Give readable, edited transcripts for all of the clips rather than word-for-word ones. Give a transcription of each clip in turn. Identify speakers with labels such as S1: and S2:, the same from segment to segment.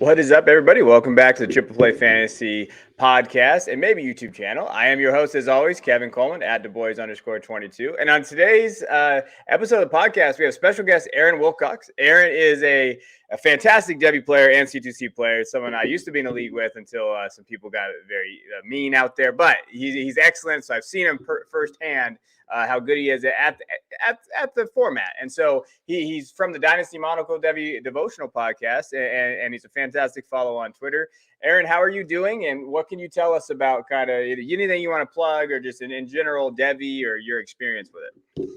S1: What is up, everybody? Welcome back to the Triple Play Fantasy podcast and maybe YouTube channel. I am your host, as always, Kevin Coleman at DuBois_22. And on today's episode of the podcast, we have special guest Aaron Wilcox. Aaron is a fantastic Devy player and C2C player, someone I used to be in the league with until some people got very mean out there. But he's excellent, so I've seen him firsthand. How good he is at the format. And so he's from the Dynasty Monaco Devy devotional podcast, and he's a fantastic follow on Twitter. Aaron, how are you doing? And what can you tell us about kind of anything you want to plug or just in general Devy or your experience with it?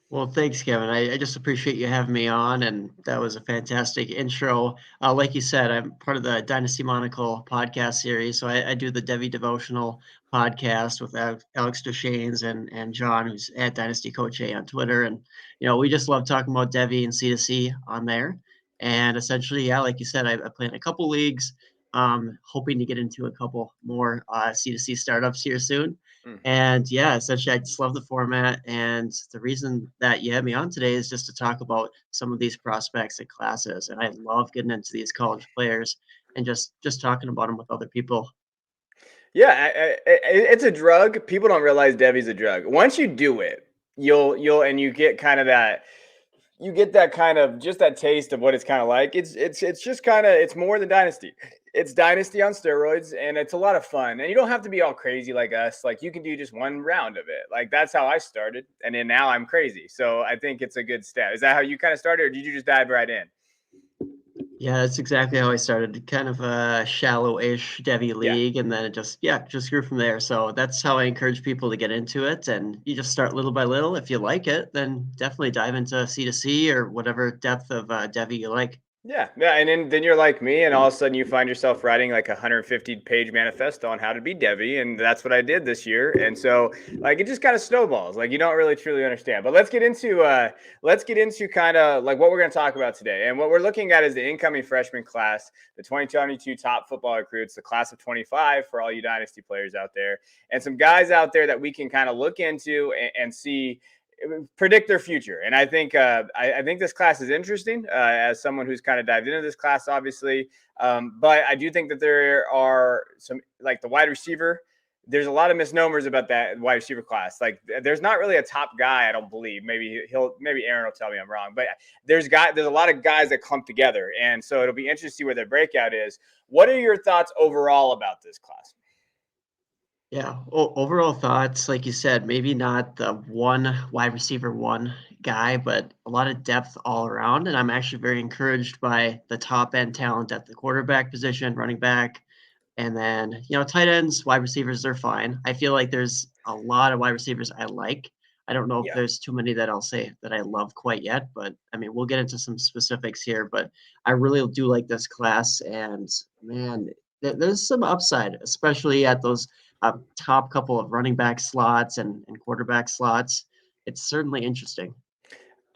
S2: Well, thanks, Kevin. I just appreciate you having me on, and that was a fantastic intro. Like you said, I'm part of the Dynasty Monaco podcast series, so I do the Devy devotional podcast with Alex Deschaines and John, who's at Dynasty Coach A on Twitter, and we just love talking about Devy and C2C on there. And essentially, yeah, like you said, I play in a couple leagues, hoping to get into a couple more C2C startups here soon. And yeah, essentially, I just love the format. And the reason that you had me on today is just to talk about some of these prospects and classes. And I love getting into these college players and just talking about them with other people.
S1: Yeah, it's a drug. People don't realize Devy's a drug. Once you do it, you'll and you get kind of that. You get that kind of just that taste of what it's kind of like. It's just kind of it's more than Dynasty. It's Dynasty on steroids, and it's a lot of fun. And you don't have to be all crazy like us. Like you can do just one round of it. Like that's how I started, and then now I'm crazy. So I think it's a good step. Is that how you kind of started, or did you just dive right in?
S2: Yeah, that's exactly how I started. Kind of a shallow-ish Devy
S1: Yeah.
S2: league, and then it just grew from there. So that's how I encourage people to get into it. And you just start little by little. If you like it, then definitely dive into C2C or whatever depth of Devy you like.
S1: Yeah, and then you're like me, and all of a sudden you find yourself writing like a 150-page manifesto on how to be Devy, and that's what I did this year. And so, like, it just kind of snowballs. Like, you don't really truly understand. But let's get into kind of like what we're going to talk about today. And what we're looking at is the incoming freshman class, the 2022 top football recruits, the class of 25 for all you Dynasty players out there, and some guys out there that we can kind of look into and see. Predict their future. And I think I think this class is interesting as someone who's kind of dived into this class, obviously. But I do think that there are some like the wide receiver. There's a lot of misnomers about that wide receiver class. Like there's not really a top guy, I don't believe. Maybe Aaron will tell me I'm wrong, but there's a lot of guys that clump together. And so it'll be interesting to see where their breakout is. What are your thoughts overall about this class?
S2: Yeah, overall thoughts, like you said, maybe not the one wide receiver one guy, but a lot of depth all around. And I'm actually very encouraged by the top end talent at the quarterback position, running back, and then tight ends, wide receivers, they're fine. I feel like there's a lot of wide receivers I like. I don't know if
S1: Yeah.
S2: there's too many that I'll say that I love quite yet, but I mean we'll get into some specifics here. But I really do like this class, and man, there's some upside, especially at those top couple of running back slots and quarterback slots. It's certainly interesting.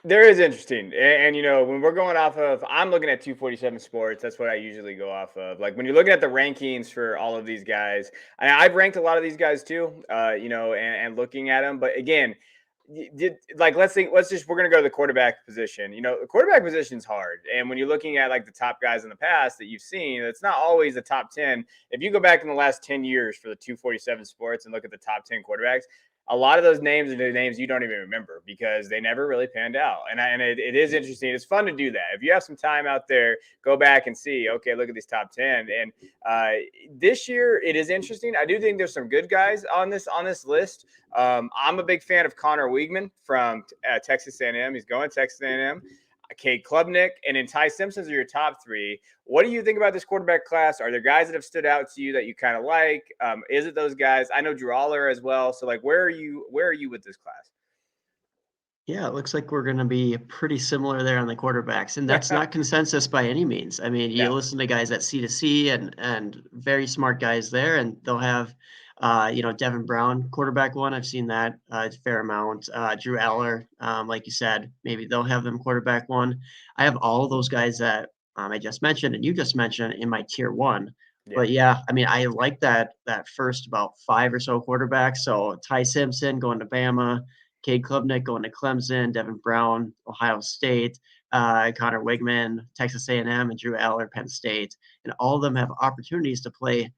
S1: There is interesting. And, when we're going off of, I'm looking at 247 Sports. That's what I usually go off of. Like when you're looking at the rankings for all of these guys, I've ranked a lot of these guys too, and looking at them. But again, let's just, we're going to go to the quarterback position. The quarterback position is hard. And when you're looking at like the top guys in the past that you've seen, it's not always the top 10. If you go back in the last 10 years for the 247 Sports and look at the top 10 quarterbacks, a lot of those names are the names you don't even remember because they never really panned out. And it is interesting. It's fun to do that. If you have some time out there, go back and see, okay, look at these top 10. And this year it is interesting. I do think there's some good guys on this list. I'm a big fan of Connor Weigman from Texas A&M. He's going to Texas A&M. Cade Klubnik, and then Ty Simpson's are your top three. What do you think about this quarterback class? Are there guys that have stood out to you that you kind of like? Is it those guys? I know Drew Aller as well. So, like, where are you with this class?
S2: Yeah, it looks like we're going to be pretty similar there on the quarterbacks, and that's not consensus by any means. I mean, you
S1: No.
S2: listen to guys at C2C and very smart guys there, and they'll have, Devin Brown, quarterback one. I've seen that a fair amount. Drew Aller, like you said, maybe they'll have them quarterback one. I have all of those guys that I just mentioned and you just mentioned in my tier one.
S1: Yeah.
S2: But yeah, I mean, I like that first about 5 or so quarterbacks. So Ty Simpson going to Bama, Cade Klubnik going to Clemson, Devin Brown, Ohio State. Connor Wigman, Texas A&M, and Drew Aller, Penn State, and all of them have opportunities to play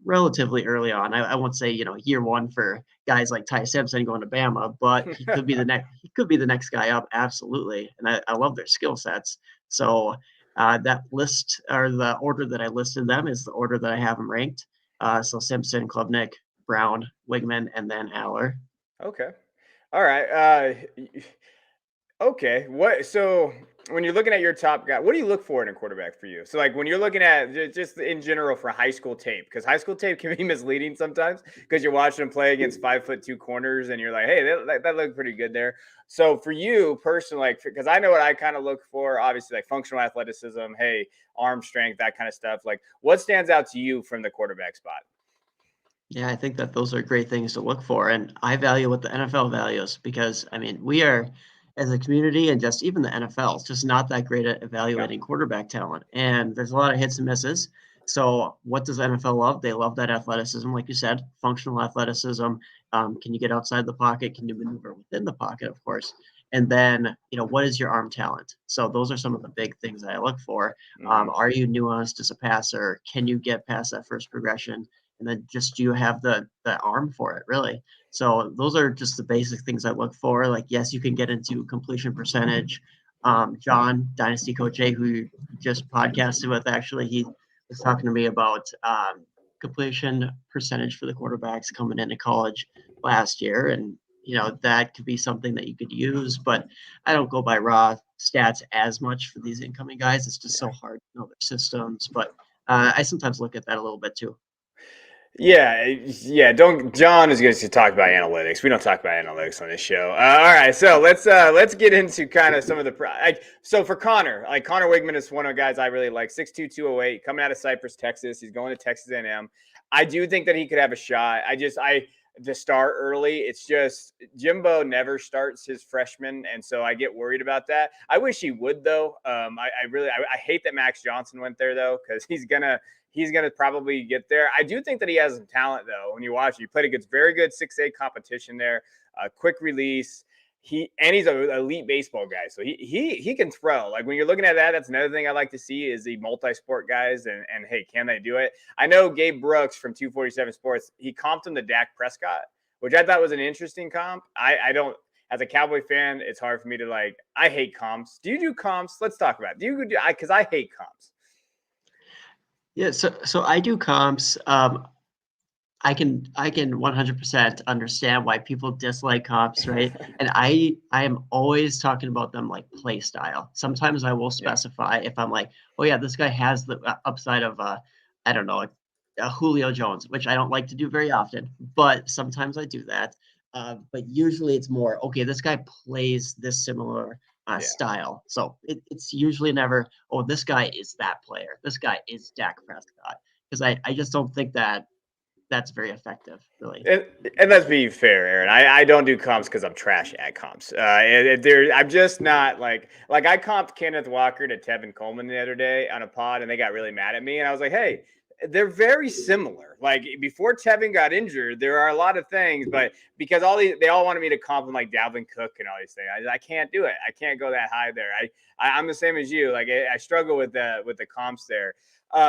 S2: relatively early on. I won't say year one for guys like Ty Simpson going to Bama, but he could be the next. He could be the next guy up, absolutely. And I love their skill sets. So that list or the order that I listed them is the order that I have them ranked. So Simpson, Klubnik, Brown, Wigman, and then Aller.
S1: Okay. All right. Okay. So when you're looking at your top guy, what do you look for in a quarterback for you? So like when you're looking at just in general for high school tape, because high school tape can be misleading sometimes because you're watching them play against 5'2" corners and you're like, hey, that looked pretty good there. So for you personally, like because I know what I kind of look for, obviously like functional athleticism, hey, arm strength, that kind of stuff. Like what stands out to you from the quarterback spot?
S2: Yeah, I think that those are great things to look for. And I value what the NFL values because, I mean, we are, as a community and just even the NFL, is just not that great at
S1: Yeah.
S2: evaluating quarterback talent. And there's a lot of hits and misses. So, what does the NFL love? They love that athleticism, like you said, functional athleticism. Can you get outside the pocket? Can you maneuver within the pocket, of course? And then, what is your arm talent? So, those are some of the big things that I look for.
S1: Hmm.
S2: Are you nuanced as a passer? Can you get past that first progression? And then just do you have the arm for it really? So those are just the basic things I look for. Like yes, you can get into completion percentage. John Dynasty Coach A, who you just podcasted with, actually he was talking to me about completion percentage for the quarterbacks coming into college last year, and that could be something that you could use. But I don't go by raw stats as much for these incoming guys. It's just so hard to know their systems. But I sometimes look at that a little bit too.
S1: Yeah, yeah. Don't John is going to talk about analytics. We don't talk about analytics on this show. All right, so let's get into kind of some of the like. So for Connor, like Connor Wigman is one of the guys I really like. 6'2", 208, coming out of Cypress, Texas. He's going to Texas A&M. I do think that he could have a shot. I to start early. It's just Jimbo never starts his freshman, and so I get worried about that. I wish he would though. I hate that Max Johnson went there though because he's gonna probably get there. I do think that he has some talent though. When you watch, he played against very good 6A competition there. Quick release. He's an elite baseball guy, so he can throw. Like when you're looking at that, that's another thing I like to see is the multi-sport guys and hey, can they do it? I know Gabe Brooks from 247 Sports, he comped him to Dak Prescott, which I thought was an interesting comp. I don't as a Cowboy fan, it's hard for me to like. I hate comps. Do you do comps? Let's talk about it. Do you do? Because I hate comps.
S2: Yeah, so I do comps. I can 100% understand why people dislike comps, right? And I am always talking about them like play style. Sometimes I will
S1: Yeah.
S2: specify if I'm like, oh yeah, this guy has the upside of I don't know, Julio Jones, which I don't like to do very often, but sometimes I do that. But usually it's more okay. This guy plays this similar
S1: Yeah.
S2: style, so it's usually never, oh, this guy is that player. This guy is Dak Prescott, because I just don't think that's very effective, really.
S1: And, and let's be fair, Aaron. I don't do comps because I'm trash at comps. I'm just not like I comped Kenneth Walker to Tevin Coleman the other day on a pod, and they got really mad at me. And I was like, hey, they're very similar. Like before Tevin got injured, there are a lot of things, but because they all wanted me to comp them like Dalvin Cook and all these things. I can't do it. I can't go that high there. I'm the same as you. Like I struggle with the comps there.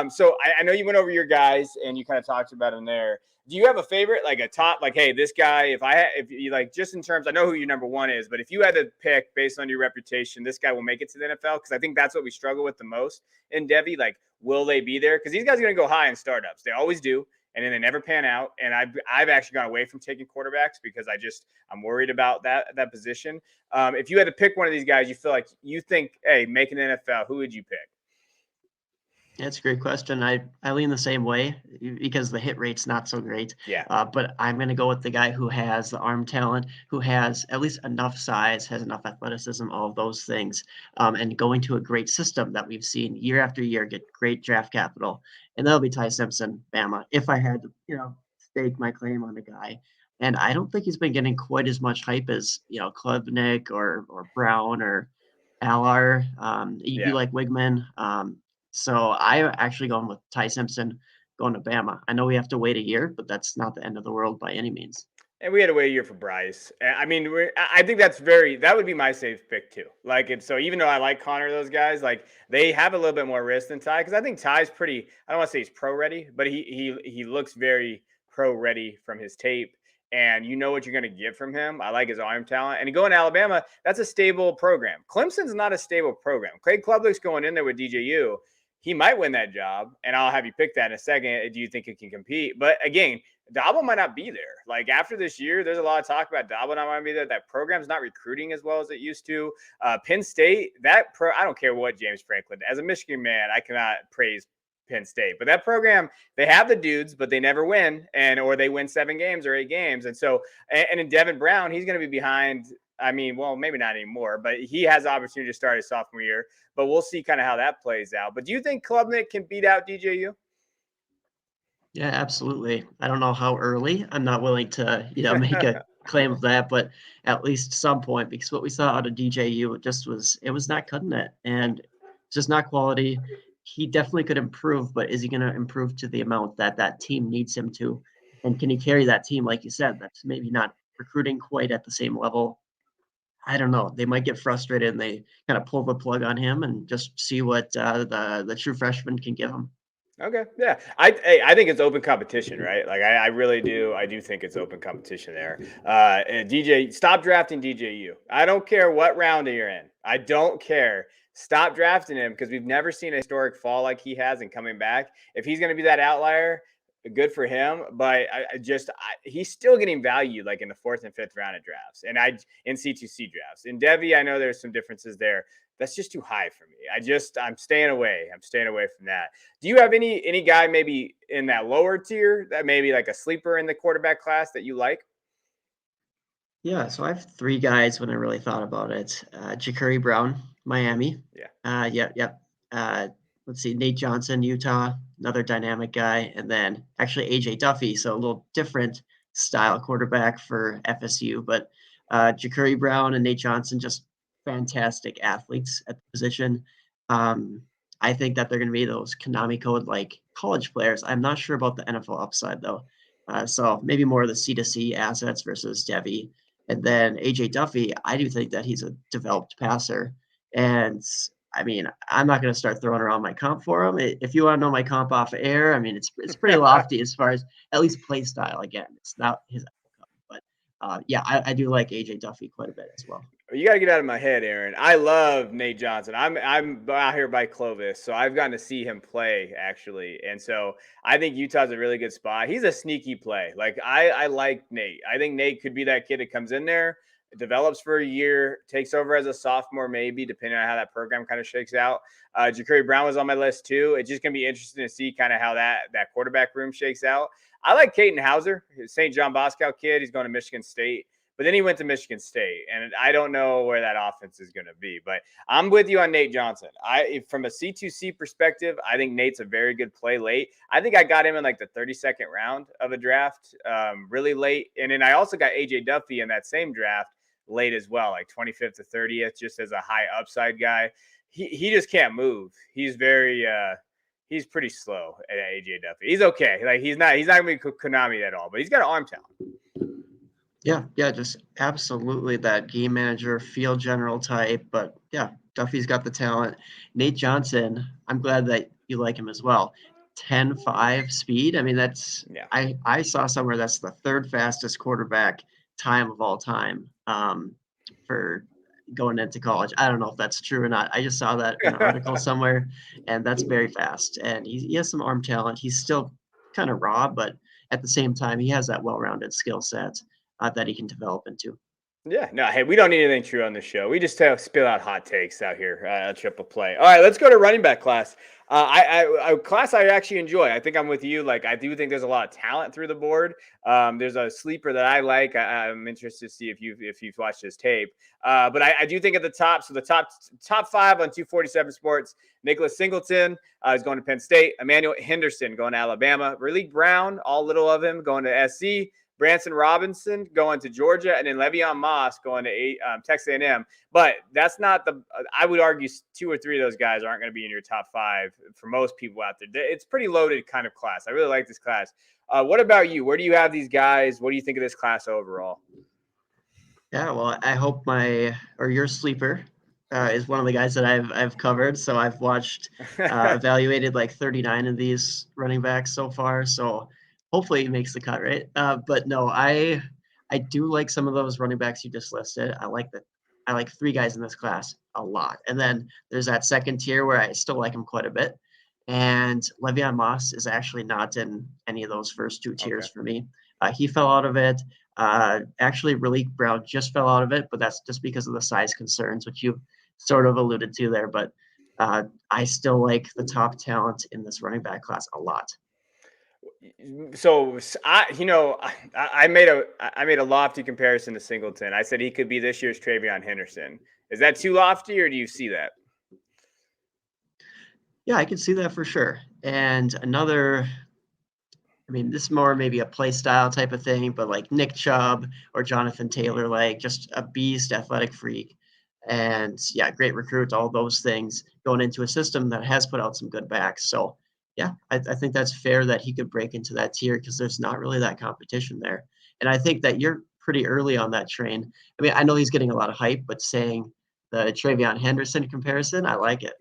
S1: So I know you went over your guys and you kind of talked about them there. Do you have a favorite, like a top, like, hey, this guy, if you like, just in terms, I know who your number one is, but if you had to pick based on your reputation, this guy will make it to the NFL? Because I think that's what we struggle with the most in Devy. Like, will they be there? Because these guys are going to go high in startups. They always do. And then they never pan out. And I've actually gone away from taking quarterbacks because I'm worried about that position. If you had to pick one of these guys, you think, hey, making the NFL, who would you pick?
S2: That's a great question. I lean the same way because the hit rate's not so great.
S1: Yeah.
S2: But I'm going to go with the guy who has the arm talent, who has at least enough size, has enough athleticism, all of those things, and going to a great system that we've seen year after year get great draft capital. And that'll be Ty Simpson, Bama. If I had to, stake my claim on a guy. And I don't think he's been getting quite as much hype as, Klubnik or Brown or Allar. You
S1: Yeah.
S2: like Wigman. So I'm actually going with Ty Simpson going to Bama. I know we have to wait a year, but that's not the end of the world by any means.
S1: And we had to wait a year for Bryce. I mean, I think that would be my safe pick too. Like, and so even though I like Connor, those guys, like they have a little bit more risk than Ty because I think Ty's pretty. I don't want to say he's pro ready, but he looks very pro ready from his tape, and you know what you're going to get from him. I like his arm talent, and to go in Alabama, that's a stable program. Clemson's not a stable program. Clay Klubnik's going in there with DJU. He might win that job, and I'll have you pick that in a second. Do you think he can compete? But again, Dabo might not be there. Like after this year, there's a lot of talk about Dabo not might be there. That program's not recruiting as well as it used to. Penn State, I don't care what James Franklin. As a Michigan man, I cannot praise Penn State, but that program, they have the dudes, but they never win, or they win 7 games or 8 games, and so and in Devin Brown, he's going to be behind. I mean, well, maybe not anymore, but he has the opportunity to start his sophomore year. But we'll see kind of how that plays out. But do you think Klubnik can beat out DJU?
S2: Yeah, absolutely. I don't know how early. I'm not willing to, make a claim of that, but at least some point, because what we saw out of DJU, it was not cutting it, and it's just not quality. He definitely could improve, but is he going to improve to the amount that that team needs him to? And can he carry that team, like you said, that's maybe not recruiting quite at the same level? I don't know. They might get frustrated and they kind of pull the plug on him and just see what the true freshman can give him.
S1: Okay, yeah, I think it's open competition, right? Like I really do. I do think it's open competition there. And DJ, stop drafting DJU. I don't care what round you're in. I don't care. Stop drafting him because we've never seen a historic fall like he has and coming back. If he's going to be that outlier, good for him. But he's still getting value like in the 4th and 5th round of drafts, and in C2C drafts. In Devy, I know there's some differences there. That's just too high for me. I'm staying away. I'm staying away from that. Do you have any guy maybe in that lower tier that maybe like a sleeper in the quarterback class that you like?
S2: Yeah, so I have 3 guys when I really thought about it. Ja'Cory Brown, Miami.
S1: Yeah.
S2: Yep. Let's see, Nate Johnson, Utah, another dynamic guy, and then actually AJ Duffy, so a little different style quarterback for FSU. But Ja'Cory Brown and Nate Johnson, just fantastic athletes at the position. Um, I think that they're going to be those Konami code like college players. I'm not sure about the NFL upside though. So maybe more of the C2C assets versus Devy. And then AJ Duffy, I do think that he's a developed passer. And I mean, I'm not going to start throwing around my comp for him. If you want to know my comp off air, I mean, it's pretty lofty as far as at least play style. Again, it's not his outcome, but yeah, I do like AJ Duffy quite a bit as well.
S1: You got to get out of my head, Aaron. I love Nate Johnson. I'm out here by Clovis, so I've gotten to see him play actually, and so I think Utah's a really good spot. He's a sneaky play. Like I like Nate. I think Nate could be that kid that comes in there, develops for a year, takes over as a sophomore, maybe depending on how that program kind of shakes out. Ja'Cory Brown was on my list too. It's just gonna be interesting to see kind of how that quarterback room shakes out. I like Caden Hauser, St. John Bosco kid. He's going to Michigan State. But then he went to Michigan State, and I don't know where that offense is going to be. But I'm with you on Nate Johnson. From a C2C perspective, I think Nate's a very good play late. I think I got him in like the 32nd round of a draft, really late. And then I also got AJ Duffy in that same draft late as well, like 25th to 30th, just as a high upside guy. He just can't move. He's he's pretty slow at AJ Duffy. He's okay. Like he's not going to be Konami at all, but he's got an arm talent.
S2: Yeah, just absolutely that game manager, field general type. But yeah, Duffy's got the talent. Nate Johnson, I'm glad that you like him as well. 10.5 speed. I mean, I saw somewhere that's the 3rd fastest quarterback time of all time for going into college. I don't know if that's true or not. I just saw that in an article somewhere, and that's very fast. And he has some arm talent. He's still kind of raw, but at the same time, he has that well-rounded skill set that he can develop into.
S1: Yeah, no, hey, we don't need anything true on this show. We just spill out hot takes out here at Triple Play. All right, let's go to running back class. A class I actually enjoy. I think I'm with you. Like, I do think there's a lot of talent through the board. There's a sleeper that I like. I'm interested to see if you've watched his tape. But I do think at the top, so the top 5 on 247 Sports, Nicholas Singleton is going to Penn State. Emmanuel Henderson going to Alabama. Raleek Brown, all little of him, going to SC. Branson Robinson going to Georgia, and then Le'Veon Moss going to Texas A&M. But that's not I would argue 2 or 3 of those guys aren't going to be in your top 5 for most people out there. It's pretty loaded kind of class. I really like this class. What about you? Where do you have these guys? What do you think of this class overall?
S2: Yeah, well, I hope your sleeper is one of the guys that I've covered. So I've watched, evaluated like 39 of these running backs so far. So hopefully he makes the cut, right? But no, I do like some of those running backs you just listed. I like 3 guys in this class a lot, and then there's that second tier where I still like him quite a bit. And Le'Veon Moss is actually not in any of those first 2 tiers
S1: Okay.
S2: for me. He fell out of it. Actually, Malik Brown just fell out of it, but that's just because of the size concerns, which you sort of alluded to there. But I still like the top talent in this running back class a lot.
S1: So I made a lofty comparison to Singleton. I said he could be this year's Travion Henderson. Is that too lofty, or do you see that?
S2: Yeah, I can see that for sure. And this is more maybe a play style type of thing, but like Nick Chubb or Jonathan Taylor, like just a beast, athletic freak. And yeah, great recruit, all those things going into a system that has put out some good backs. So yeah, I think that's fair that he could break into that tier because there's not really that competition there. And I think that you're pretty early on that train. I know he's getting a lot of hype, but saying the Travion Henderson comparison, I like it.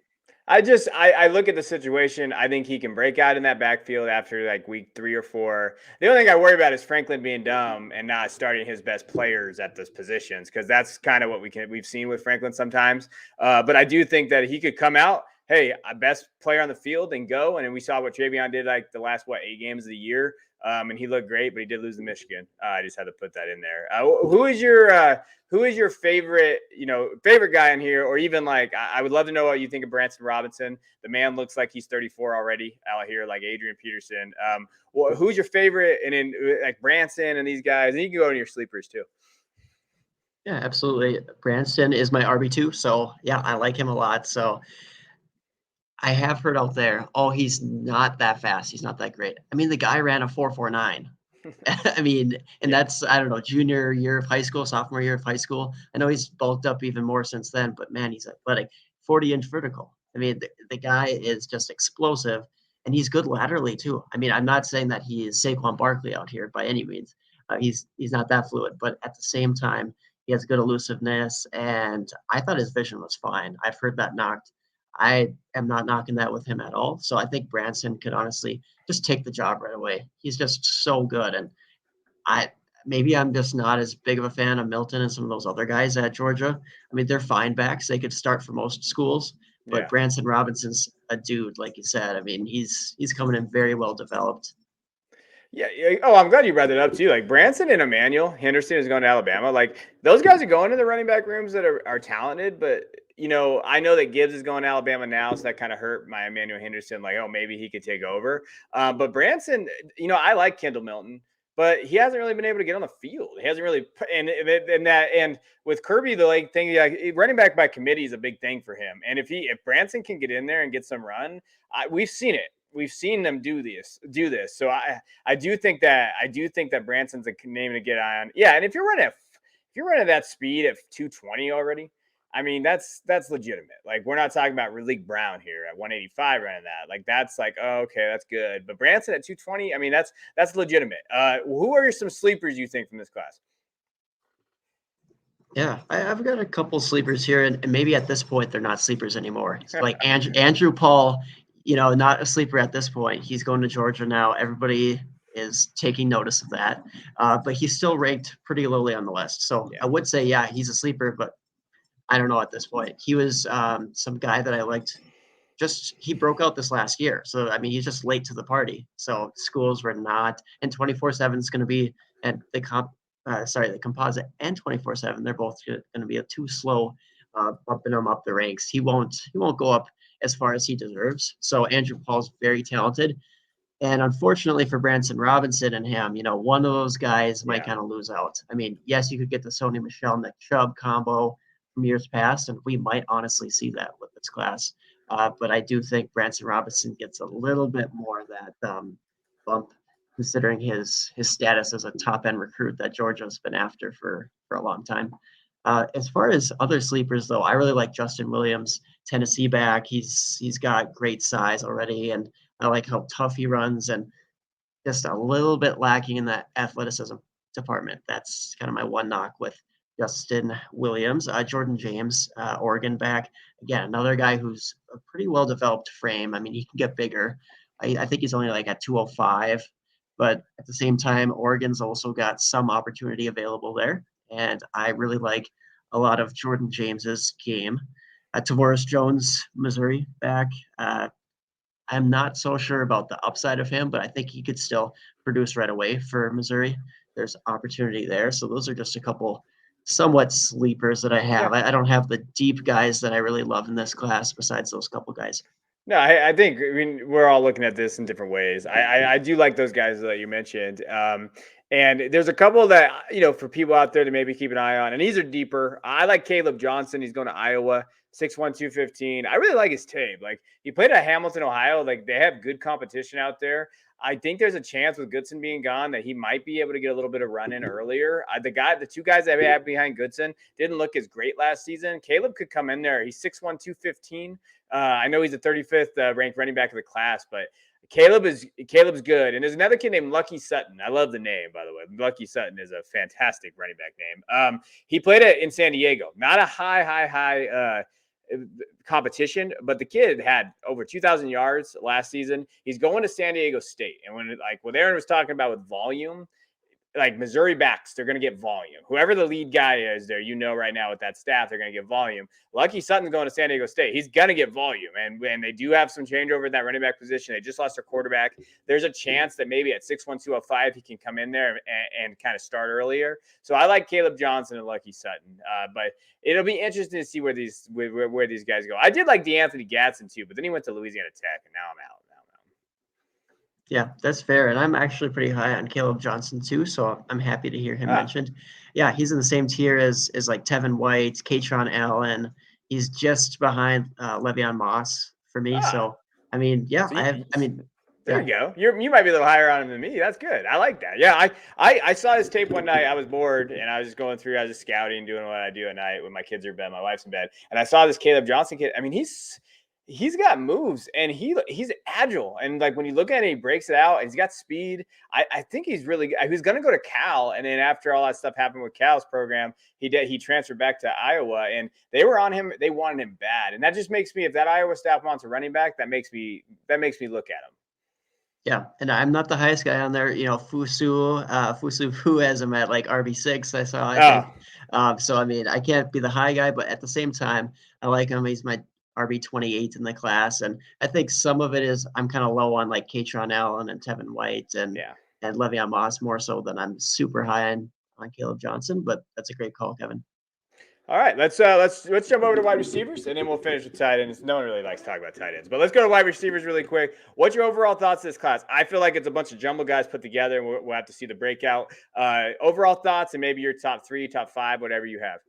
S1: I look at the situation. I think he can break out in that backfield after like week 3 or 4. The only thing I worry about is Franklin being dumb and not starting his best players at those positions, because that's kind of what we've seen with Franklin sometimes. But I do think that he could come out, hey, best player on the field and go. And then we saw what Travion did like the last 8 games of the year. And he looked great, but he did lose to Michigan. I just had to put that in there. Who is your favorite, favorite guy in here? Or even like, I would love to know what you think of Branson Robinson. The man looks like he's 34 already out here, like Adrian Peterson. Who's your favorite? And then like Branson and these guys, and you can go into your sleepers too.
S2: Yeah, absolutely. Branson is my RB2. So yeah, I like him a lot. So I have heard out there, oh, he's not that fast. He's not that great. The guy ran a 4.49. And
S1: Yeah.
S2: that's, I don't know, junior year of high school, sophomore year of high school. I know he's bulked up even more since then, but man, he's athletic. 40-inch vertical. The guy is just explosive, and he's good laterally too. I'm not saying that he is Saquon Barkley out here by any means. He's not that fluid, but at the same time, he has good elusiveness, and I thought his vision was fine. I've heard that knocked. I am not knocking that with him at all. So I think Branson could honestly just take the job right away. He's just so good. And I'm just not as big of a fan of Milton and some of those other guys at Georgia. They're fine backs. They could start for most schools, but
S1: Yeah.
S2: Branson Robinson's a dude, like you said. He's coming in very well developed.
S1: Yeah. Oh, I'm glad you brought that up too. Like Branson and Emmanuel Henderson is going to Alabama. Like those guys are going to the running back rooms that are talented, but I know that Gibbs is going to Alabama now, so that kind of hurt my Emmanuel Henderson. Like, oh, maybe he could take over. But Branson, I like Kendall Milton, but he hasn't really been able to get on the field. He hasn't really, and with Kirby, the like thing, like running back by committee is a big thing for him. And if Branson can get in there and get some run, we've seen it. We've seen them do this. So I do think that Branson's a name to get on. Yeah, and if you're running that speed at 220 already, that's legitimate. Like we're not talking about Malik Brown here at 185 running that. Like that's like, oh, okay, that's good. But Branson at 220, that's legitimate. Who are some sleepers you think from this class?
S2: Yeah, I've got a couple sleepers here, and maybe at this point they're not sleepers anymore. It's like Andrew Paul, not a sleeper at this point. He's going to Georgia now. Everybody is taking notice of that, but he's still ranked pretty lowly on the list. So
S1: Yeah.
S2: I would say, yeah, he's a sleeper, but I don't know at this point. He was some guy that I liked. He broke out this last year, so he's just late to the party. So schools were not, and 24/7 is going to be at the composite and 24/7. They're both going to be too slow, bumping him up the ranks. He won't go up as far as he deserves. So Andrew Paul's very talented, and unfortunately for Branson Robinson and him, one of those guys might kind of lose out. Yes, you could get the Sony Michel Nick Chubb combo from years past, and we might honestly see that with this class. But I do think Branson Robinson gets a little bit more of that bump considering his status as a top end recruit that Georgia's been after for a long time. As far as other sleepers, though, I really like Justin Williams, Tennessee back. He's got great size already, and I like how tough he runs, and just a little bit lacking in that athleticism department. That's kind of my one knock with Justin Williams. Jordan James, Oregon back. Again, another guy who's a pretty well developed frame. I mean, he can get bigger. I think he's only like at 205, but at the same time, Oregon's also got some opportunity available there. And I really like a lot of Jordan James's game. Tavares Jones, Missouri back. I'm not so sure about the upside of him, but I think he could still produce right away for Missouri. There's opportunity there. So those are just a couple somewhat sleepers that I have.
S1: Yeah.
S2: I don't have the deep guys that I really love in this class besides those couple guys.
S1: No, I think we're all looking at this in different ways. I do like those guys that you mentioned, and there's a couple that for people out there to maybe keep an eye on, and these are deeper. I like Caleb Johnson. He's going to Iowa, 6'1", 215. I really like his tape. Like he played at Hamilton, Ohio. Like they have good competition out there. I think there's a chance with Goodson being gone that he might be able to get a little bit of run in earlier. The two guys that we have behind Goodson didn't look as great last season. Caleb could come in there. He's 6'1", 215. I know he's the 35th ranked running back of the class, but Caleb's good. And there's another kid named Lucky Sutton. I love the name, by the way. Lucky Sutton is a fantastic running back name. He played it in San Diego. Not a high competition, but the kid had over 2,000 yards last season. He's going to San Diego State. And when what Aaron was talking about with volume, like Missouri backs, they're going to get volume. Whoever the lead guy is there, right now with that staff, they're going to get volume. Lucky Sutton's going to San Diego State. He's going to get volume. And they do have some changeover in that running back position. They just lost their quarterback. There's a chance that maybe at 6'1", 205, he can come in there and kind of start earlier. So I like Caleb Johnson and Lucky Sutton. But it'll be interesting to see where these guys go. I did like DeAnthony Gatson too, but then he went to Louisiana Tech, and now I'm out.
S2: Yeah, that's fair. And I'm actually pretty high on Caleb Johnson too, so I'm happy to hear him mentioned. Yeah, he's in the same tier as like Tevin White, Katron Allen. He's just behind Le'Veon Moss for me. So I mean, yeah,
S1: So there you go. You might be a little higher on him than me. That's good. I like that. Yeah, I saw his tape one night. I was bored and I was just going through. I was just scouting, doing what I do at night when my kids are in bed, my wife's in bed, and I saw this Caleb Johnson kid. I mean, he's got moves and he's agile, and like when you look at it, he breaks it out. He's got speed. I think he's really good. He was going to go to Cal, and then after all that stuff happened with Cal's program, he transferred back to Iowa, and they were on him. They wanted him bad, and that just makes me, if that Iowa staff wants a running back, that makes me look at him.
S2: Yeah, and I'm not the highest guy on there. Fusu who has him at like RB6. I think. So I mean, I can't be the high guy, but at the same time, I like him. He's my RB28 in the class, and I think some of it is I'm kind of low on like Katron Allen and Tevin White and Le'Veon Moss more so than I'm super high on Caleb Johnson. But that's a great call, Kevin.
S1: All right, let's jump over to wide receivers, and then we'll finish with tight ends. No one really likes to talk about tight ends, but let's go to wide receivers really quick. What's your overall thoughts of this class? I feel like it's a bunch of jumble guys put together, and we'll have to see the breakout. Overall thoughts, and maybe your top 3, top 5, whatever you have.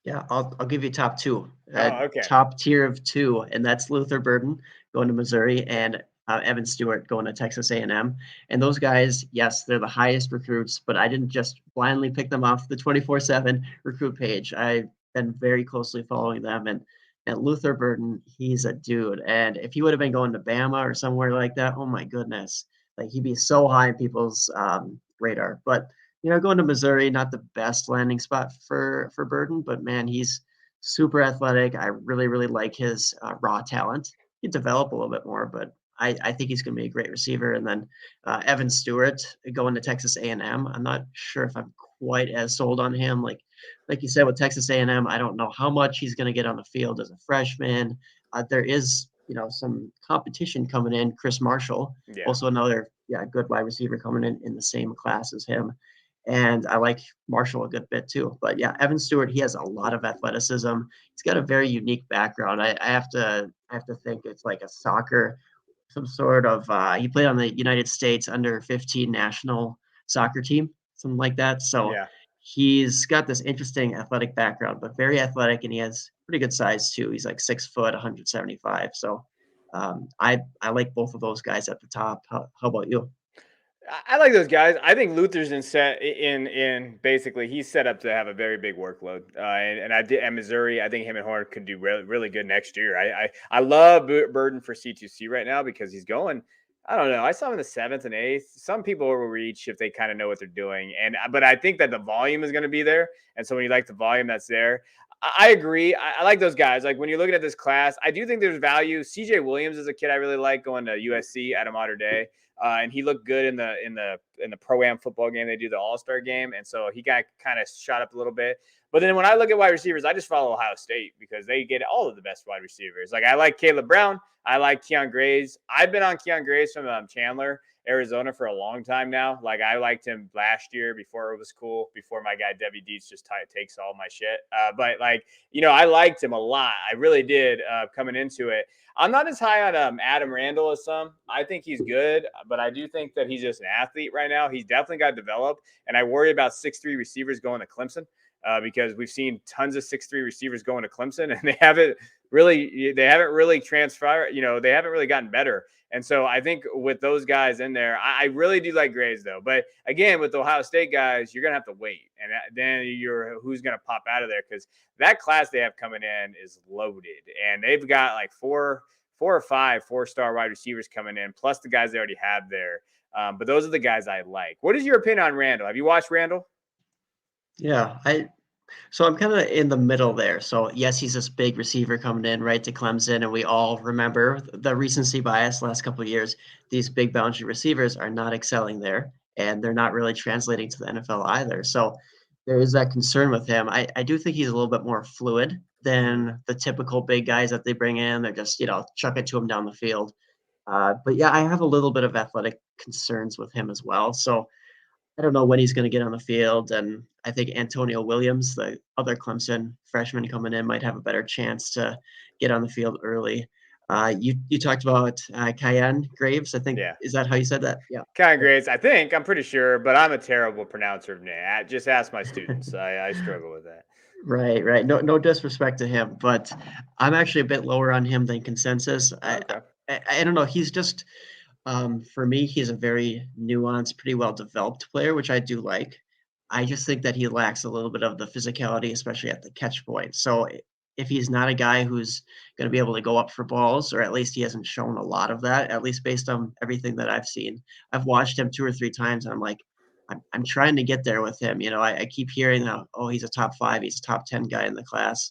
S2: Yeah, I'll give you top 2.
S1: Okay.
S2: Top tier of 2, and that's Luther Burden going to Missouri and Evan Stewart going to Texas A&M. And those guys, yes, they're the highest recruits, but I didn't just blindly pick them off the 24/7 recruit page. I've been very closely following them, and Luther Burden, he's a dude. And if he would have been going to Bama or somewhere like that, oh my goodness, like he'd be so high in people's radar. But going to Missouri, not the best landing spot for Burden, but man, he's super athletic. I really, really like his raw talent. He'd develop a little bit more, but I think he's going to be a great receiver. And then Evan Stewart going to Texas A&M. I'm not sure if I'm quite as sold on him. Like you said with Texas A&M, I don't know how much he's going to get on the field as a freshman. There is some competition coming in. Chris Marshall, also another good wide receiver coming in the same class as him. And I like Marshall a good bit too. But yeah, Evan Stewart, he has a lot of athleticism. He's got a very unique background. I have to think it's like a soccer, some sort of he played on the United States under 15 national soccer team, something like that. So he's got this interesting athletic background, but very athletic, and he has pretty good size too. He's like 6 foot, 175. So I like both of those guys at the top. How about you?
S1: I like those guys. I think Luther's in basically he's set up to have a very big workload. And I did at Missouri. I think him and Horn could do really good next year. I love Burden for C2C right now because he's going. I don't know. I saw him in the 7th and 8th. Some people will reach if they kind of know what they're doing. But I think that the volume is going to be there. And so when you like the volume that's there, I agree. I like those guys. Like when you're looking at this class, I do think there's value. CJ Williams is a kid I really like going to USC at a modern day. And he looked good in the pro-am football game. They do the All-Star game, and so he got kind of shot up a little bit. But then when I look at wide receivers, I just follow Ohio State because they get all of the best wide receivers. Like I like Caleb Brown, I like Keon Graves. I've been on Keon Graves from Chandler, Arizona for a long time now. Like I liked him last year before it was cool, before my guy Devy Dietz just takes all my shit. But like I liked him a lot. I really did coming into it. I'm not as high on Adam Randall as some. I think he's good, but I do think that he's just an athlete right now. He's definitely got to develop, and I worry about 6'3" receivers going to Clemson because we've seen tons of 6'3" receivers going to Clemson, and they haven't really transferred. They haven't really gotten better. And so I think with those guys in there, I really do like Graves though. But again, with the Ohio State guys, you're gonna have to wait, and then who's gonna pop out of there because that class they have coming in is loaded, and they've got like four or five 4-star wide receivers coming in, plus the guys they already have there. But those are the guys I like. What is your opinion on Randall? Have you watched Randall?
S2: Yeah, so I'm kind of in the middle there. So yes, he's this big receiver coming in right to Clemson, and we all remember the recency bias last couple of years. These big boundary receivers are not excelling there, and they're not really translating to the NFL either. So there is that concern with him. I do think he's a little bit more fluid than the typical big guys that they bring in. They're just, chuck it to him down the field. But yeah, I have a little bit of athletic concerns with him as well. So I don't know when he's going to get on the field, and I think Antonio Williams, the other Clemson freshman coming in, might have a better chance to get on the field early. You talked about Cayenne Graves, I think.
S1: Yeah.
S2: Is that how you said that? Yeah.
S1: Kind of Graves, I think. I'm pretty sure, but I'm a terrible pronouncer of name. Just ask my students. I struggle with that.
S2: Right, right. No disrespect to him, but I'm actually a bit lower on him than consensus.
S1: Okay.
S2: I don't know. He's just for me, he's a very nuanced, pretty well developed player, which I do like. I just think that he lacks a little bit of the physicality, especially at the catch point. So if he's not a guy who's going to be able to go up for balls, or at least he hasn't shown a lot of that, at least based on everything that I've seen. I've watched him 2 or 3 times, and I'm like, I'm trying to get there with him. I keep hearing that, oh, he's a top 5, he's a top 10 guy in the class.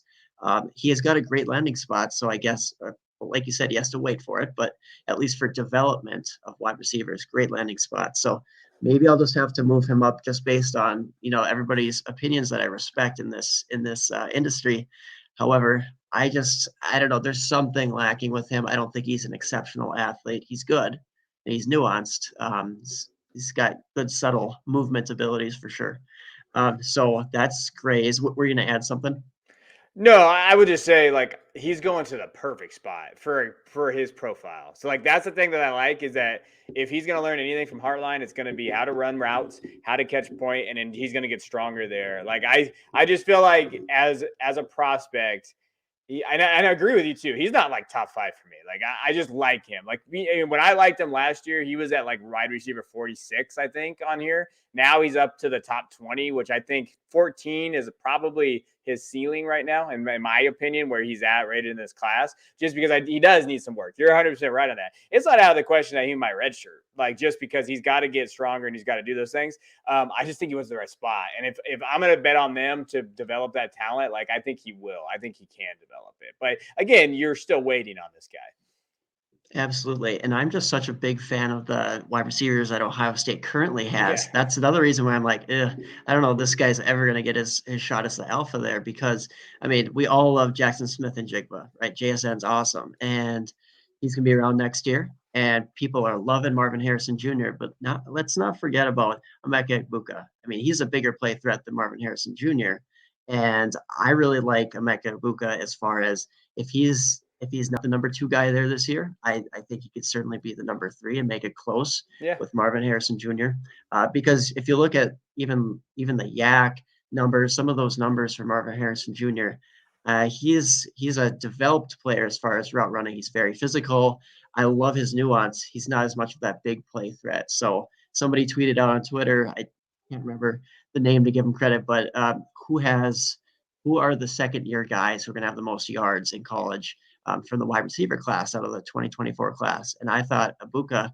S2: He has got a great landing spot, so I guess, like you said, he has to wait for it. But at least for development of wide receivers, great landing spot. So maybe I'll just have to move him up just based on everybody's opinions that I respect in this industry. However, I don't know. There's something lacking with him. I don't think he's an exceptional athlete. He's good and he's nuanced. He's got good subtle movement abilities for sure. So that's great. We're going to add something.
S1: No, I would just say like he's going to the perfect spot for his profile. So like that's the thing that I like is that if he's going to learn anything from Heartline, it's going to be how to run routes, how to catch point, and then he's going to get stronger there. Like I just feel like as a prospect, and I agree with you too. He's not like top 5 for me. Like I just like him. Like when I liked him last year, he was at like wide receiver 46, I think, on here. Now he's up to the top 20, which I think 14 is probably his ceiling right now, in my opinion, where he's at rated in this class. Just because he does need some work. You're 100% right on that. It's not out of the question that he might redshirt, like just because he's got to get stronger and he's got to do those things. I just think he was the right spot. And if I'm going to bet on them to develop that talent, like I think he will. I think he can develop it. But again, you're still waiting on this guy.
S2: Absolutely. And I'm just such a big fan of the wide receivers that Ohio State currently has.
S1: Yeah.
S2: That's another reason why I'm like, I don't know if this guy's ever going to get his shot as the alpha there because, I mean, we all love Jackson Smith and Jigba, right? JSN's awesome. And he's going to be around next year. And people are loving Marvin Harrison Jr., but let's not forget about Emeka Egbuka. I mean, he's a bigger play threat than Marvin Harrison Jr. And I really like Emeka Egbuka as far as if he's not the number 2 guy there this year, I think he could certainly be the number 3 and make it close with Marvin Harrison Jr. Because if you look at even the Yak numbers, some of those numbers for Marvin Harrison Jr., he's a developed player as far as route running. He's very physical. I love his nuance. He's not as much of that big play threat. So somebody tweeted out on Twitter. I can't remember the name to give him credit, but who are the second year guys who are going to have the most yards in college from the wide receiver class out of the 2024 class? And I thought Abuka,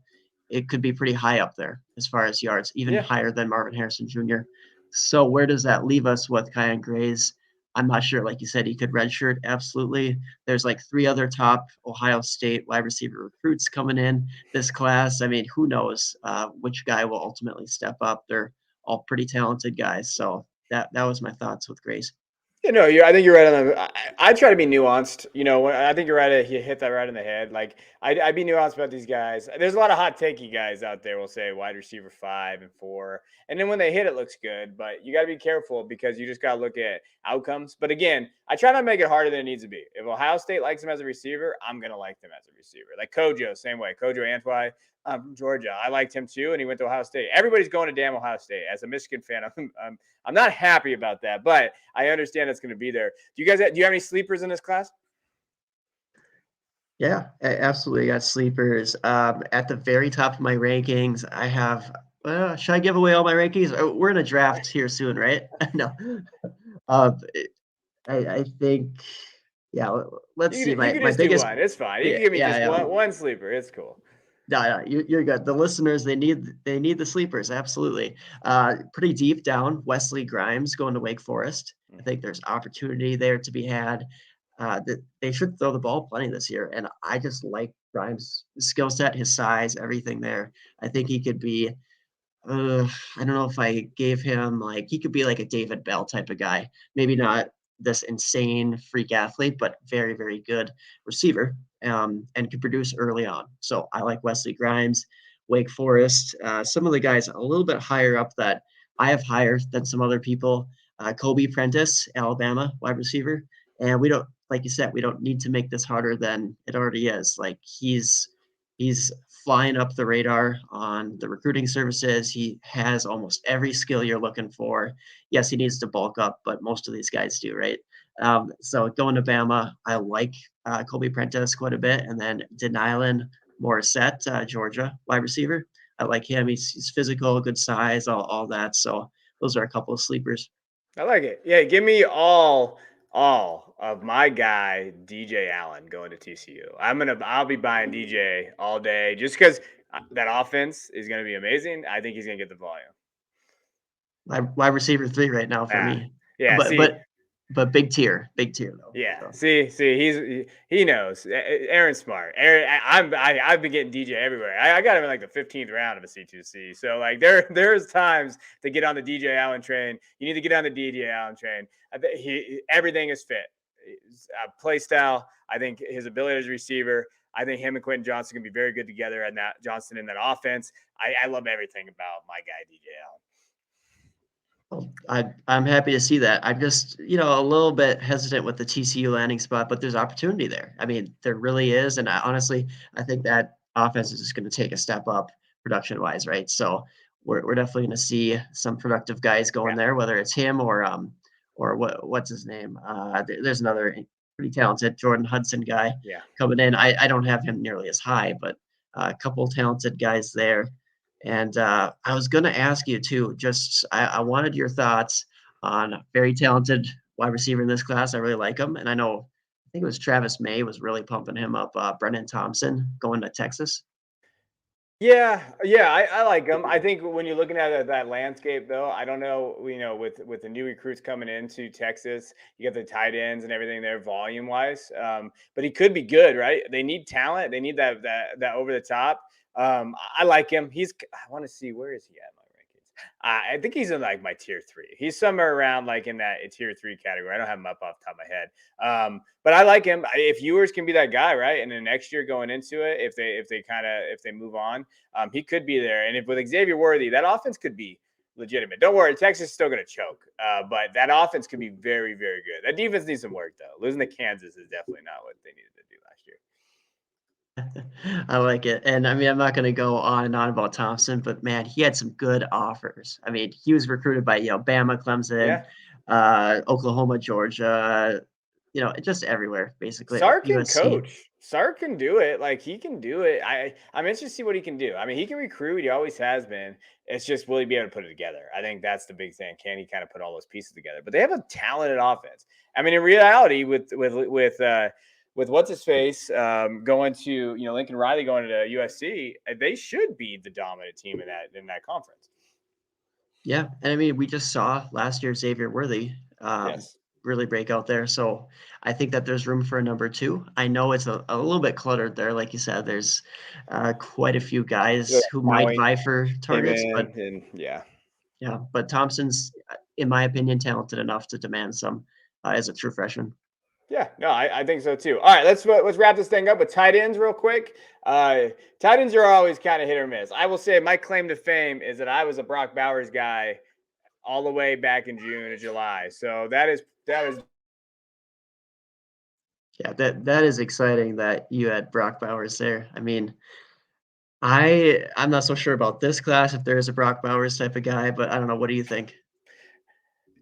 S2: it could be pretty high up there as far as yards, even
S1: Yeah.
S2: higher than Marvin Harrison Jr. So where does that leave us with Kyan Gray's? I'm not sure. Like you said, he could redshirt. Absolutely. There's like 3 other top Ohio State wide receiver recruits coming in this class. I mean, who knows which guy will ultimately step up? They're all pretty talented guys. So that was my thoughts with Grace.
S1: I think you're right on the. I try to be nuanced. I think you're right. You hit that right in the head. Like I'd be nuanced about these guys. There's a lot of hot takey guys out there. Will say wide receiver 5 and 4, and then when they hit, it looks good. But you got to be careful because you just got to look at outcomes. But again, I try not to make it harder than it needs to be. If Ohio State likes him as a receiver, I'm gonna like them as a receiver. Like Kojo, same way. Kojo Antwi. From Georgia, I liked him too, and he went to Ohio State. Everybody's going to damn Ohio State. As a Michigan fan, I'm not happy about that, but I understand it's going to be there. Do you have any sleepers in this class?
S2: Yeah, absolutely. I got sleepers. At the very top of my rankings, I have. Should I give away all my rankings? We're in a draft here soon, right? No. Uh, I think. Yeah. Let's see.
S1: You
S2: My
S1: can
S2: my
S1: just do
S2: biggest.
S1: one. It's fine. You
S2: Yeah,
S1: can give me
S2: yeah,
S1: just
S2: yeah.
S1: one sleeper. It's cool.
S2: No, you're good. The listeners, they need the sleepers. Absolutely. Pretty deep down, Wesley Grimes going to Wake Forest. I think there's opportunity there to be had. That they should throw the ball plenty this year, and I just like Grimes' skill set, his size, everything there. I think he could be. I don't know if I gave him like he could be like a David Bell type of guy. Maybe not this insane freak athlete, but very, very good receiver and could produce early on. So I like Wesley Grimes, Wake Forest. Some of the guys a little bit higher up that I have higher than some other people. Kobe Prentice, Alabama wide receiver. And we don't, like you said, we don't need to make this harder than it already is. Like he's flying up the radar on the recruiting services. He has almost every skill you're looking for. Yes, he needs to bulk up, but most of these guys do, right? So going to Bama, I like Colby Prentice quite a bit. And then Denilan Morissette, Georgia wide receiver. I like him. He's physical, good size, all that. So those are a couple of sleepers.
S1: I like it. Yeah, give me all of my guy DJ Allen going to TCU. I'll be buying DJ all day just because that offense is going to be amazing. I think he's going to get the volume.
S2: Wide receiver 3 right now for me.
S1: Yeah.
S2: But
S1: See,
S2: but big tier though.
S1: yeah.
S2: So.
S1: See, he knows. Aaron's smart. I've been getting DJ everywhere. I got him in like the 15th round of a C2C. So like there's times to get on the DJ Allen train. You need to get on the DJ Allen train. Everything is fit. Play style. I think his ability as a receiver. I think him and Quentin Johnson can be very good together, and that Johnson in that offense. I love everything about my guy DJ Allen.
S2: I'm happy to see that. I'm just, a little bit hesitant with the TCU landing spot, but there's opportunity there. I mean, there really is, and I think that offense is just going to take a step up production wise, right? So we're definitely going to see some productive guys going there, whether it's him or what's his name? There's another pretty talented Jordan Hudson guy coming in. I don't have him nearly as high, but a couple of talented guys there. And I was going to ask you too, I wanted your thoughts on a very talented wide receiver in this class. I really like him. And I think it was Travis May was really pumping him up. Brennan Thompson going to Texas.
S1: Yeah, I like him. I think when you're looking at that landscape, though, I don't know. With the new recruits coming into Texas, you got the tight ends and everything there, volume wise. But he could be good, right? They need talent. They need that over the top. I like him. I want to see, where is he at in my rankings? I think he's in like my tier 3. He's somewhere around like in that tier 3 category. I don't have him up off the top of my head. But I like him. If Ewers can be that guy, right? And then next year going into it, if they move on, he could be there. And if with Xavier Worthy, that offense could be legitimate. Don't worry, Texas is still going to choke, but that offense could be very, very good. That defense needs some work though. Losing to Kansas is definitely not what they needed to do last year.
S2: I like it. And I mean, I'm not going to go on and on about Thompson, but man, he had some good offers. I mean, he was recruited by, Bama, Clemson, Oklahoma, Georgia, just everywhere, basically.
S1: Sark and
S2: USC.
S1: coach. Sark can do it. Like he can do it. I'm interested to see what he can do. I mean, he can recruit. He always has been. It's just will he be able to put it together? I think that's the big thing. Can he kind of put all those pieces together? But they have a talented offense. I mean, in reality, with what's his face going to Lincoln Riley going to USC, they should be the dominant team in that conference.
S2: Yeah, and I mean, we just saw last year Xavier Worthy
S1: Yes.
S2: really break out there. So I think that there's room for a number two. I know it's a little bit cluttered there, like you said. There's quite a few
S1: Yeah,
S2: guys who might
S1: Howie
S2: vie for
S1: came
S2: targets, but
S1: in, and yeah.
S2: but Thompson's, in my opinion, talented enough to demand some as a true freshman.
S1: Yeah, no, I think so too. All right, let's wrap this thing up with tight ends real quick. Tight ends are always kind of hit or miss. I will say my claim to fame is that I was a Brock Bowers guy all the way back in June or July. So that is
S2: Yeah, that is exciting that you had Brock Bowers there. I mean, I'm not so sure about this class if there is a Brock Bowers type of guy, but I don't know. What do you think?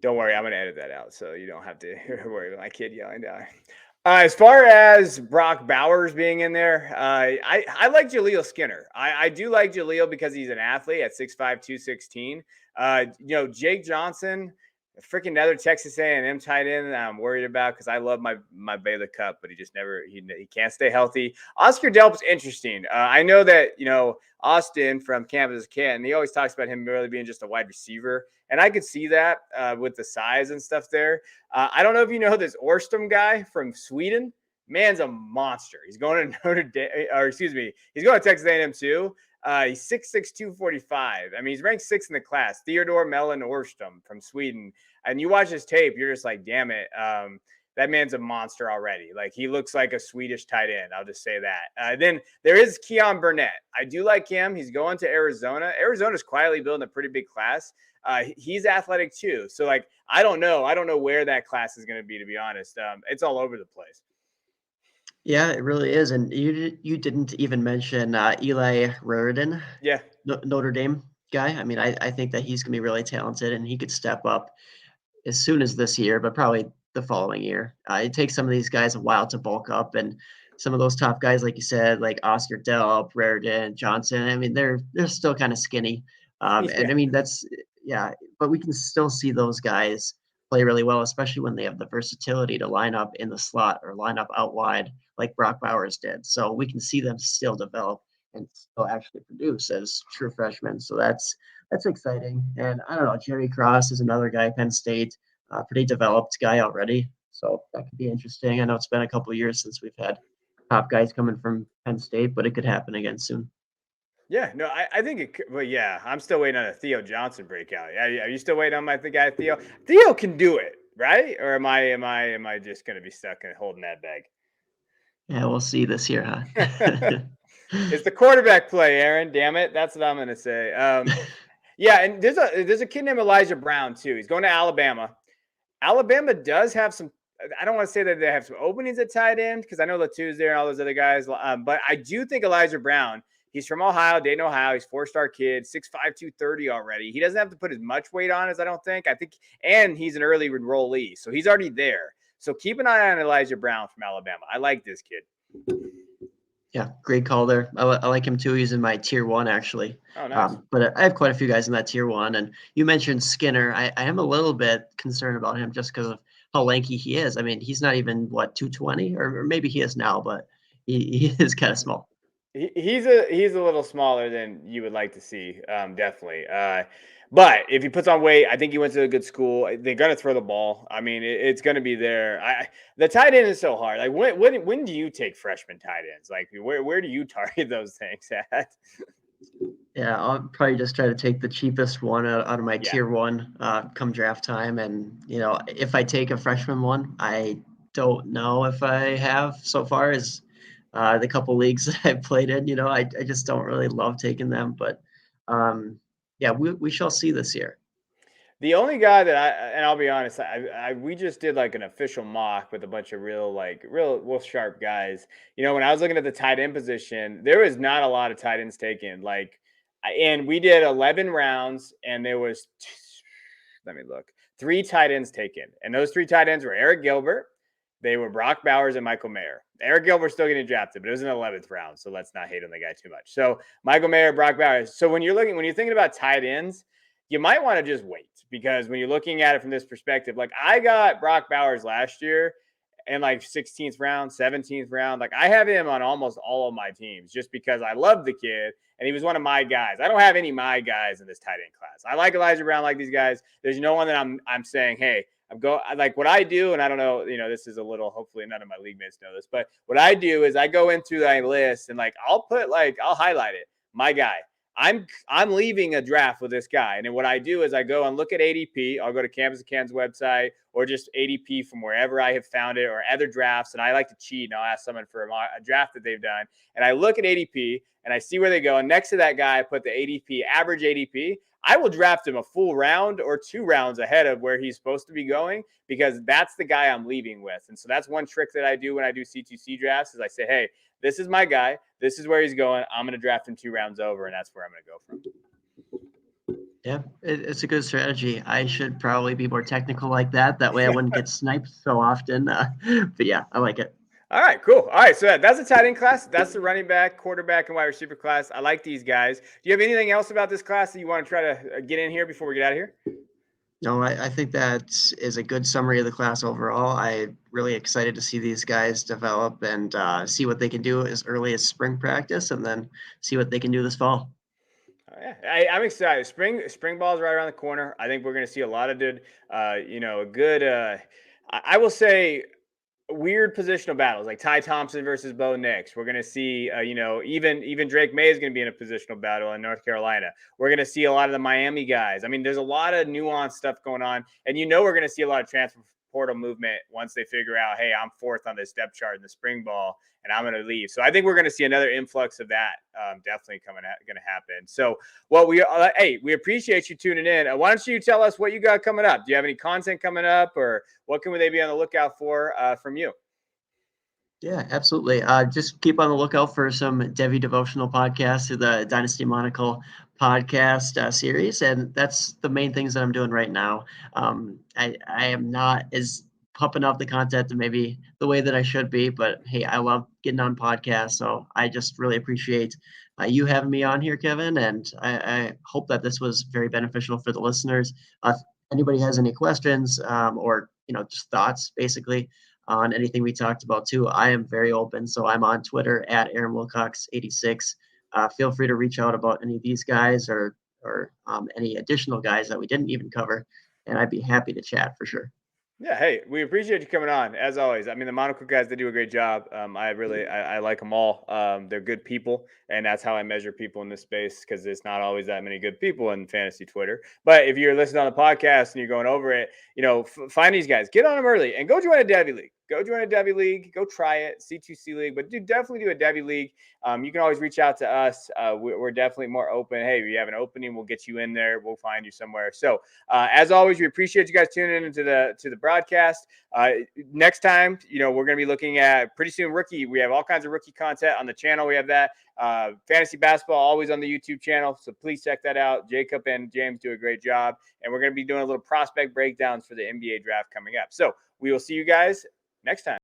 S1: Don't worry, I'm gonna edit that out so you don't have to worry about my kid yelling down. As far as Brock Bowers being in there, I like Jaleel Skinner. I do like Jaleel because he's an athlete at 6'5", 216. Jake Johnson, freaking another Texas A&M tight end that I'm worried about because I love my Baylor Cup, but he just never he can't stay healthy. Oscar Delp's interesting. I know that Austin from Campus Canton, he always talks about him really being just a wide receiver, and I could see that with the size and stuff there. I don't know if you know this Orstam guy from Sweden. Man's a monster. He's going to Notre Dame, or excuse me, he's going to Texas A&M too. He's 6'6", 245. I mean, he's ranked 6th in the class. Theodore Mellon Orstam from Sweden. And you watch his tape, you're just like, damn it. That man's a monster already. Like, he looks like a Swedish tight end. I'll just say that. Then there is Keon Burnett. I do like him. He's going to Arizona. Arizona's quietly building a pretty big class. He's athletic too. So, like, I don't know. I don't know where that class is going to be, to be honest. It's all over the place.
S2: Yeah, it really is. And you didn't even mention Eli Raridan,
S1: Yeah.
S2: Notre Dame guy. I mean, I think that he's going to be really talented and he could step up as soon as this year, but probably the following year. It takes some of these guys a while to bulk up, and some of those top guys, like you said, like Oscar Delp, Raridan, Johnson. I mean, they're still kind of skinny, and
S1: Yeah.
S2: I mean yeah, but we can still see those guys play really well, especially when they have the versatility to line up in the slot or line up out wide, like Brock Bowers did. So we can see them still develop and still actually produce as true freshmen. So that's exciting. And I don't know, Jerry Cross is another guy, Penn State, pretty developed guy already. So that could be interesting. I know it's been a couple of years since we've had top guys coming from Penn State, but it could happen again soon.
S1: Yeah, no, I think it could, but yeah, I'm still waiting on a Theo Johnson breakout. Are you still waiting on the guy Theo? Theo can do it, right? Or am I just gonna be stuck and holding that bag?
S2: Yeah, we'll see this year, huh?
S1: It's the quarterback play, Aaron. Damn it, that's what I'm gonna say. Yeah, and there's a kid named Elijah Brown too. He's going to Alabama. Alabama does have some. I don't want to say that they have some openings at tight end because I know Latu's there and all those other guys. But I do think Elijah Brown. He's from Ohio, Dayton, Ohio. He's 4-star kid, 6'5", 230 already. He doesn't have to put as much weight on as I don't think. I think, and he's an early enrollee, so he's already there. So keep an eye on Elijah Brown from Alabama. I like this kid.
S2: Yeah, great call there. I like him too. He's in my tier one, actually.
S1: Oh, nice.
S2: But I have quite a few guys in that tier one. And you mentioned Skinner. I am a little bit concerned about him just because of how lanky he is. I mean, he's not even, 220? Or maybe he is now, but he is kind of small.
S1: He's a little smaller than you would like to see, definitely. But if he puts on weight, I think he went to a good school. They're gonna throw the ball. I mean, it's gonna be there. The tight end is so hard. Like when do you take freshman tight ends? Like where do you target those things at?
S2: Yeah, I'll probably just try to take the cheapest one out of my
S1: Yeah.
S2: tier one come draft time. And, if I take a freshman one, I don't know if I have so far as the couple leagues that I've played in. I just don't really love taking them. But yeah, we shall see this year.
S1: The only guy that and I'll be honest, we just did like an official mock with a bunch of real sharp guys. When I was looking at the tight end position, there was not a lot of tight ends taken. And we did 11 rounds, and there was let me look, 3 tight ends taken, and those 3 tight ends were Eric Gilbert, They were Brock Bowers and Michael Mayer. Eric Gilbert's still getting drafted, but it was in the 11th round, so let's not hate on the guy too much. So Michael Mayer, Brock Bowers. So when you're thinking about tight ends, you might want to just wait, because when you're looking at it from this perspective, like I got Brock Bowers last year in like 16th round, 17th round. Like I have him on almost all of my teams just because I love the kid and he was one of my guys. I don't have any of my guys in this tight end class. I like Elijah Brown, like these guys. There's no one that I'm saying, hey, like what I do, and I don't know, this is a little, hopefully none of my league mates know this, but what I do is I go into my list and like I'll highlight it. My guy. I'm leaving a draft with this guy. And then what I do is I go and look at ADP. I'll go to Campus of Kansas website or just ADP from wherever I have found it, or other drafts. And I like to cheat, and I'll ask someone for a draft that they've done. And I look at ADP and I see where they go. And next to that guy, I put the ADP, average ADP. I will draft him a full round or 2 rounds ahead of where he's supposed to be going, because that's the guy I'm leaving with. And so that's one trick that I do when I do C2C drafts is I say, hey, this is my guy. This is where he's going. I'm going to draft him 2 rounds over, and that's where I'm going to go from.
S2: Yeah, it's a good strategy. I should probably be more technical like that. That way I wouldn't get sniped so often. But yeah, I like it.
S1: All right, cool. All right, so that's the tight end class. That's the running back, quarterback, and wide receiver class. I like these guys. Do you have anything else about this class that you want to try to get in here before we get out of here?
S2: No, I think that is a good summary of the class overall. I'm really excited to see these guys develop and see what they can do as early as spring practice, and then see what they can do this fall.
S1: Oh, yeah, I'm excited. Spring ball is right around the corner. I think we're going to see a lot of good, I will say, weird positional battles like Ty Thompson versus Bo Nix. We're going to see, even Drake May is going to be in a positional battle in North Carolina. We're going to see a lot of the Miami guys. I mean, there's a lot of nuanced stuff going on, and we're going to see a lot of transfer portal movement once they figure out, hey, I'm 4th on this depth chart in the spring ball, and I'm going to leave. So I think we're going to see another influx of that. Definitely going to happen. So, we appreciate you tuning in. Why don't you tell us what you got coming up? Do you have any content coming up, or what can they be on the lookout for from you?
S2: Yeah, absolutely. Just keep on the lookout for some Devy devotional podcasts through the Dynasty Monocle podcast series, and that's the main things that I'm doing right now. I am not as pumping up the content to maybe the way that I should be, but hey, I love getting on podcasts, so I just really appreciate you having me on here, Kevin, and I hope that this was very beneficial for the listeners. If anybody has any questions or just thoughts, basically, on anything we talked about too, I am very open. So I'm on Twitter at Aaron Wilcox 86. Feel free to reach out about any of these guys or any additional guys that we didn't even cover, and I'd be happy to chat for sure.
S1: Yeah, hey, we appreciate you coming on as always. I mean, the Monocle guys, they do a great job. I like them all. They're good people, and that's how I measure people in this space, because there's not always that many good people in fantasy Twitter. But if you're listening on the podcast and you're going over it, find these guys, get on them early, and go join a Devy league. Go join a Devy league. Go try it, C2C league, but definitely do a Devy league. You can always reach out to us. We're definitely more open. Hey, we have an opening, we'll get you in there. We'll find you somewhere. So as always, we appreciate you guys tuning in to the broadcast. Next time, we're going to be looking at pretty soon rookie. We have all kinds of rookie content on the channel. We have that fantasy basketball always on the YouTube channel. So please check that out. Jacob and James do a great job. And we're going to be doing a little prospect breakdowns for the NBA draft coming up. So we will see you guys next time.